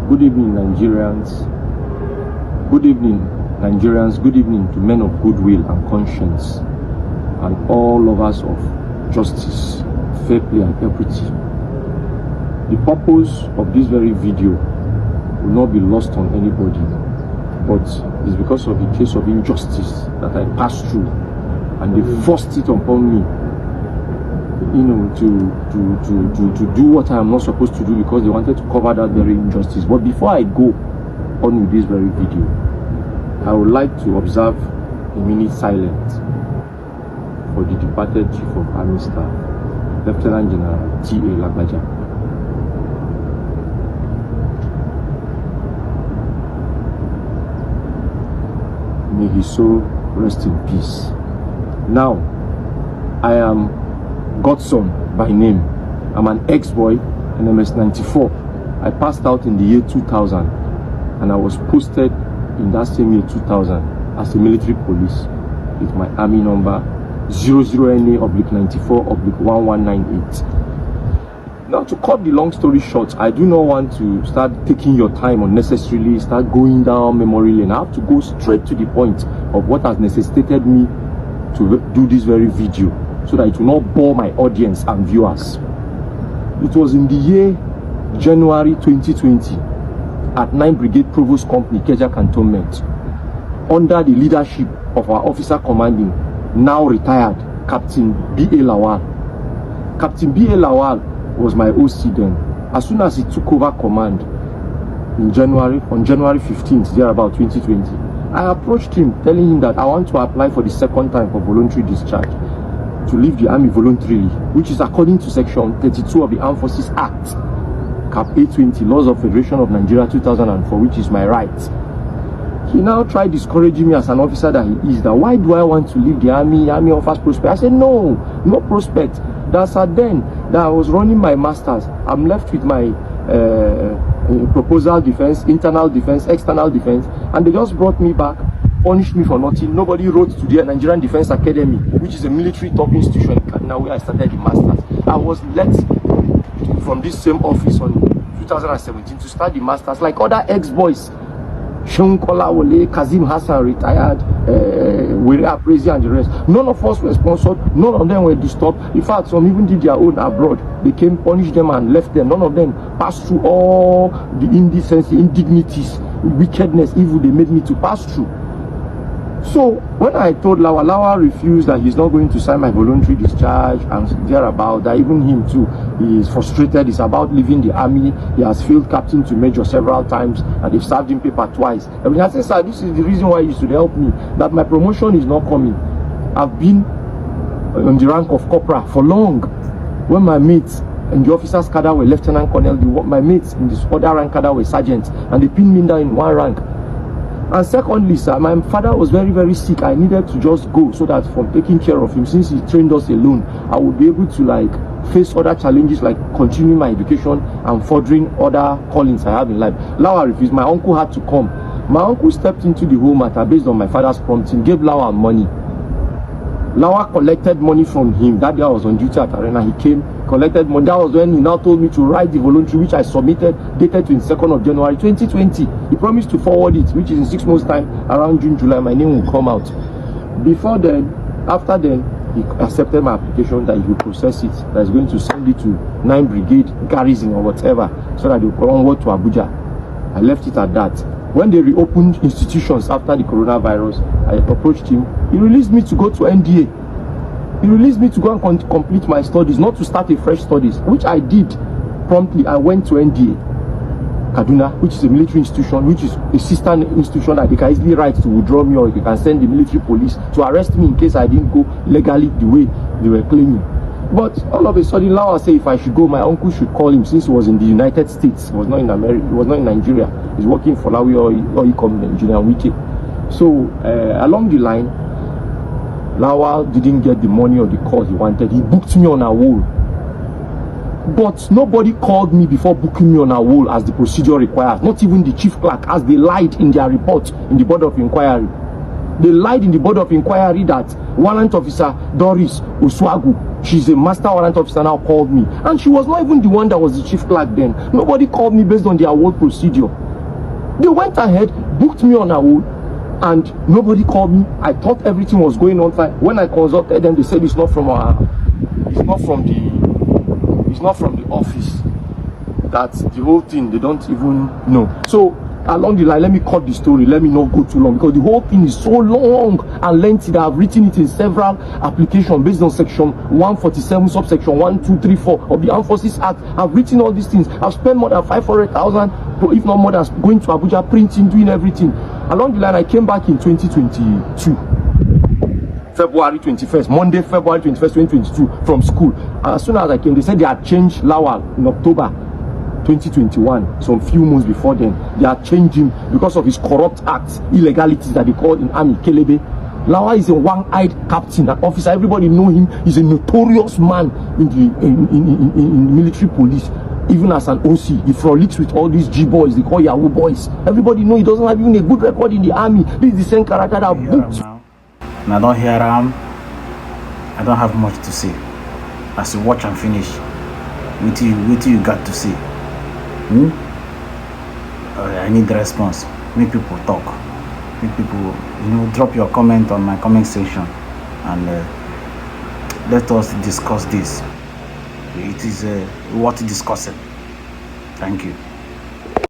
Good evening, Nigerians. Good evening, Nigerians. Good evening to men of goodwill and conscience, and all lovers of justice, fair play, and equity. The purpose of this very video will not be lost on anybody, but it's because of the case of injustice that I passed through, and they forced it upon me, to do what I am not supposed to do, because they wanted to cover that very injustice. But before I go on with this very video, I would like to observe a minute silence for the departed Chief of Army Staff, Lieutenant General T.A. Lagbaja. May his soul rest in peace. Now, I am Godson by name. I'm an ex-boy in MS-94. I passed out in the year 2000, and I was posted in that same year 2000 as a military police with my army number 00NA/94/1198. Now, to cut the long story short, I do not want to start taking your time unnecessarily, start going down memory lane. I have to go straight to the point of what has necessitated me to do this very video, so that it will not bore my audience and viewers. It was in the year January 2020 at 9th Brigade Provost Company, Ikeja Cantonment, under the leadership of our officer commanding, now retired, Captain B.A. Lawal. Captain B.A. Lawal was my OC then. As soon as he took over command in January, on January 15th, thereabout 2020, I approached him telling him that I want to apply for the second time for voluntary discharge, to leave the army voluntarily, which is according to section 32 of the Armed Forces Act, Cap 820, Laws of Federation of Nigeria 2004, which is my right. He now tried discouraging me as an officer that he is, that why do I want to leave the army offers prospect. I said, no prospect. That's then that I was running my masters. I'm left with my proposal defense, internal defense, external defense, and they just brought me back, punished me for nothing. Nobody wrote to the Nigerian Defense Academy, which is a military top institution in Kaduna, where I started the masters. I was let from this same office on 2017 to start the masters, like other ex-boys. Seun Kolawole, Kazim Hassan retired, Were Aprezi and the rest. None of us were sponsored, none of them were disturbed. In fact, some even did their own abroad. They came, punished them and left them. None of them passed through all the indecency, indignities, wickedness, evil they made me to pass through. So when I told Lawal refused, that he's not going to sign my voluntary discharge and thereabout, that even him too, he is frustrated, he's about leaving the army, he has failed captain to major several times, and they've served him paper twice. And I said, sir, this is the reason why you should help me, that my promotion is not coming. I've been on the rank of corporal for long. When my mates in the officers cadre were lieutenant colonel, my mates in this other rank cadre were sergeants, and they pinned me down in one rank. And secondly, sir, my father was very, very sick. I needed to just go, so that from taking care of him, since he trained us alone, I would be able to face other challenges, like continuing my education and furthering other callings I have in life. Lawal refused. My uncle had to come. My uncle stepped into the whole matter based on my father's prompting, gave Lawal money. Lawal collected money from him. That day I was on duty at Arena. He came, collected money. That was when he now told me to write the voluntary, which I submitted, dated 22nd of January 2020. He promised to forward it, which is in 6 months' time, around June, July, my name will come out. Before then, after then, he accepted my application that he will process it, that he's going to send it to 9th Brigade Garrison or whatever, so that they will come onward to Abuja. I left it at that. When they reopened institutions after the coronavirus, I approached him. He released me to go to NDA. He released me to go and complete my studies, not to start a fresh studies, which I did promptly. I went to NDA, Kaduna, which is a military institution, which is a sister institution that they can easily write to withdraw me, or they can send the military police to arrest me in case I didn't go legally the way they were claiming. But all of a sudden, Lawal said if I should go, my uncle should call him, since he was in the United States. He was not in America. He was not in Nigeria. He's working for Lawi or Engineer Wiki. So along the line, Lawal didn't get the money or the call he wanted. He booked me on a wall. But nobody called me before booking me on a wall as the procedure requires. Not even the chief clerk, as they lied in their report in the board of inquiry. They lied in the board of inquiry that warrant officer Doris Oswagu, she's a master warrant officer now, called me. And she was not even the one that was the chief clerk then. Nobody called me based on the award procedure. They went ahead, booked me on award, and nobody called me. I thought everything was going on fine. When I consulted them, they said it's not from the office. That's the whole thing. They don't even know. So along the line, let me cut the story. Let me not go too long, because the whole thing is so long and lengthy that I've written it in several applications based on section 147, subsection 1, 2, 3, 4 of the Armed Forces Act. I've written all these things. I've spent more than 500,000, if not more, than going to Abuja, printing, doing everything. Along the line, I came back in 2022. February 21st, Monday, February 21st, 2022, from school. And as soon as I came, they said they had changed Lawal in October 2021, some few months before then. They are changing because of his corrupt acts, illegalities that they call in army, Kelebe. Lawa is a one-eyed captain, an officer. Everybody know him. He's a notorious man in the military police. Even as an OC, he frolics with all these G boys. They call Yahoo boys. Everybody know he doesn't have even a good record in the army. This is the same character that booked. And I don't hear him. I don't have much to say. As you watch and finish, wait till you got to say. I need the response. Make people talk. Make people, drop your comment on my comment section, and let us discuss this. It is worth discussing. Thank you.